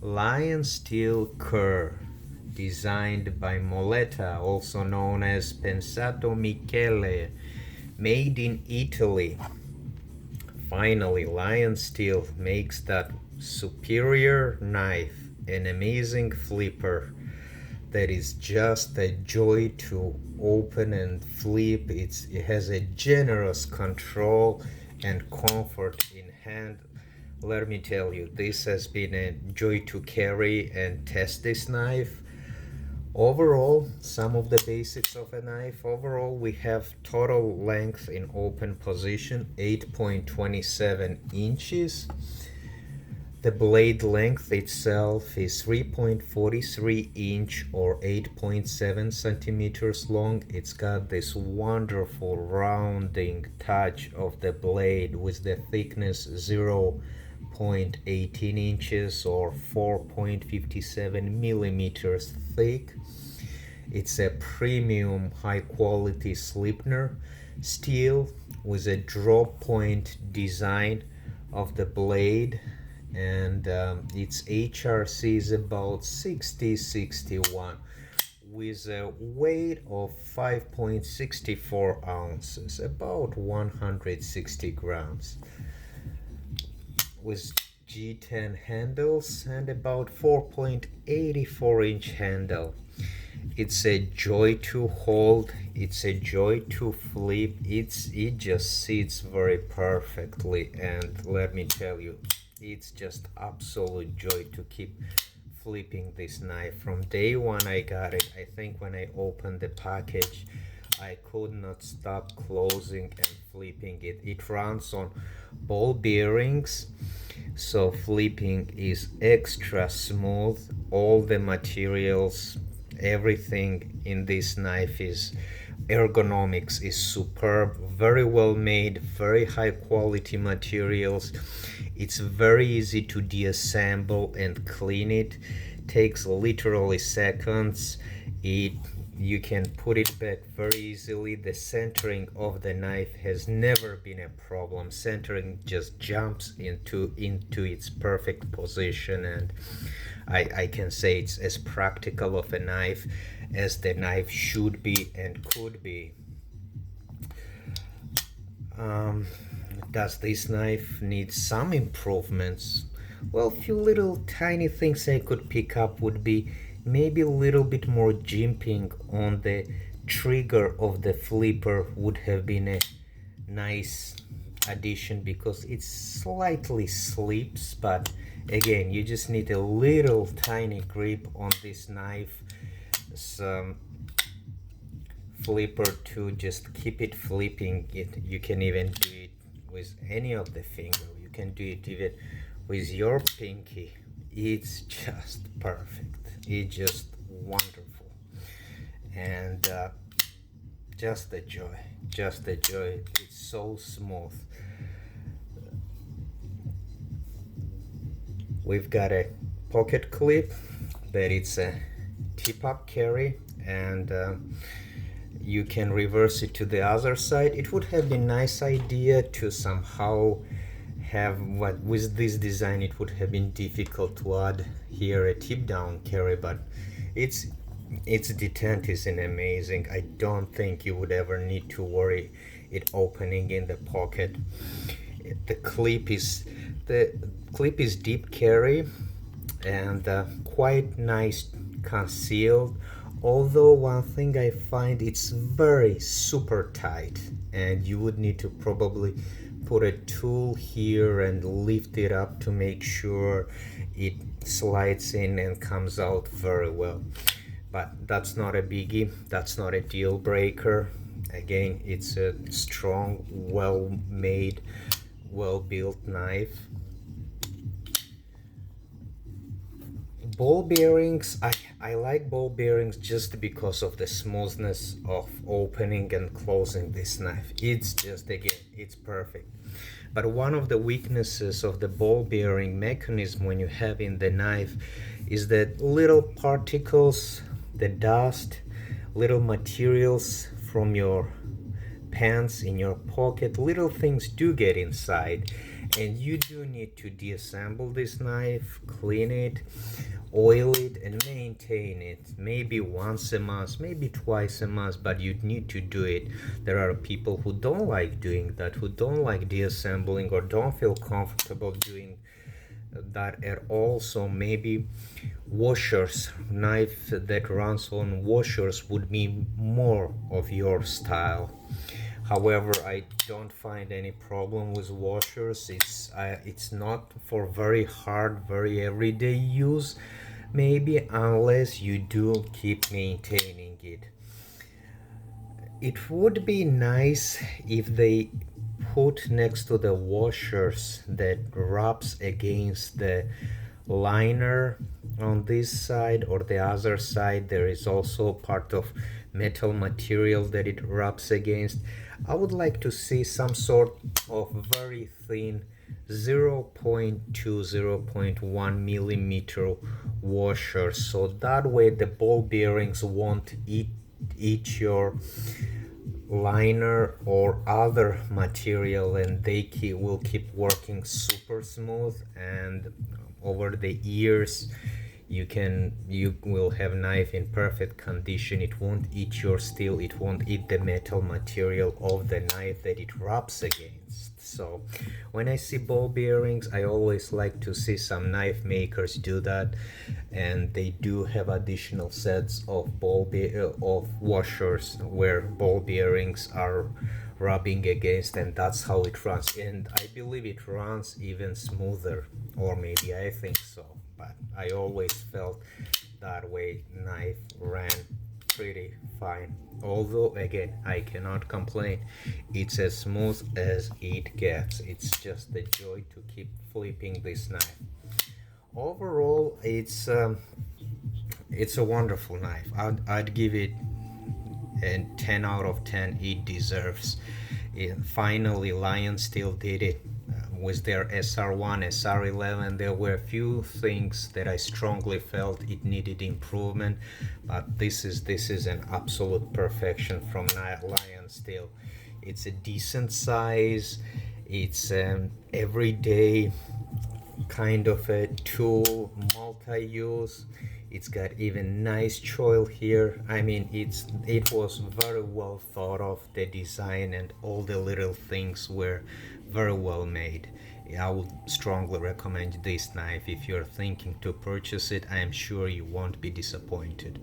LionSteel KUR, designed by Molletta, also known as Pensato Michele, made in Italy. Finally, LionSteel makes that superior knife, an amazing flipper that is just a joy to open and flip. It has a generous control and comfort in hand. Let me tell you, this has been a joy to carry and test this knife. Overall, some of the basics of a knife. Overall, we have total length in open position 8.27 inches. The blade length itself is 3.43 inch or 8.7 centimeters long. It's got this wonderful rounding touch of the blade with the thickness 0.18 inches or 4.57 millimeters thick. It's a premium high quality Sleipner steel with a drop point design of the blade, and its HRC is about 60-61 with a weight of 5.64 ounces, about 160 grams, with G10 handles and about 4.84 inch handle. It's a joy to hold, it's a joy to flip, it just sits very perfectly, and let me tell you, it's just absolute joy to keep flipping this knife. From day one I got it, I think when I opened the package I could not stop closing and flipping it. It runs on ball bearings, so flipping is extra smooth. All the materials, everything in this knife is ergonomics is superb, very well made, very high quality materials. It's very easy to deassemble and clean. It takes literally seconds. You can put it back very easily. The centering of the knife has never been a problem. Centering just jumps into its perfect position, and I can say it's as practical of a knife as the knife should be and could be. Does this knife need some improvements? Well, a few little tiny things I could pick up would be maybe a little bit more jimping on the trigger of the flipper would have been a nice addition, because it slightly slips, but again, you just need a little tiny grip on this knife, some flipper to just keep it flipping. You can even do it with any of the finger. You can do it even with your pinky. It's just perfect. It's just wonderful, and just a joy, just a joy. It's so smooth. We've got a pocket clip that it's a tip-up carry, and you can reverse it to the other side. It would have been a nice idea to somehow have what with this design it would have been difficult to add here a tip down carry, but its detent is amazing. I don't think you would ever need to worry it opening in the pocket. The clip is deep carry and quite nice concealed, although one thing I find, it's very super tight, and you would need to probably put a tool here and lift it up to make sure it slides in and comes out very well. But that's not a biggie, that's not a deal breaker. Again, it's a strong, well made, well built knife. Ball bearings, I like ball bearings just because of the smoothness of opening and closing this knife. It's just, again, it's perfect. But one of the weaknesses of the ball bearing mechanism when you have in the knife is that little particles, the dust, little materials from your pants, in your pocket, little things do get inside, And you do need to deassemble this knife, clean it, oil it, and maintain it. Maybe once a month, maybe twice a month, but you need to do it. There are people who don't like doing that, who don't like deassembling or don't feel comfortable doing that at all. So maybe washers, knife that runs on washers would be more of your style. However, I don't find any problem with washers. It's not for very hard, very everyday use, maybe, unless you do keep maintaining it. It would be nice if they put next to the washers that rubs against the liner on this side or the other side. There is also part of metal material that it rubs against. I would like to see some sort of very thin 0.2 0.1 millimeter washer, so that way the ball bearings won't eat your liner or other material, and they will keep working super smooth, and over the years you will have knife in perfect condition. It won't eat your steel, it won't eat the metal material of the knife that it rubs against. So when I see ball bearings, I always like to see some knife makers do that, and they do have additional sets of of washers where ball bearings are rubbing against, and that's how it runs. And I believe it runs even smoother, or maybe I think so, but I always felt that way knife ran pretty fine. Although again, I cannot complain. It's as smooth as it gets. It's just a joy to keep flipping this knife. Overall, it's a wonderful knife. I'd give it a 10 out of 10. It deserves. Finally, LionSteel did it with their SR1, SR11. There were a few things that I strongly felt it needed improvement, but this is an absolute perfection from LionSteel. It's a decent size. It's an everyday kind of a tool, multi-use. It's got even nice choil here. I mean, it was very well thought of. The design and all the little things were very well made. I would strongly recommend this knife. If you're thinking to purchase it, I am sure you won't be disappointed.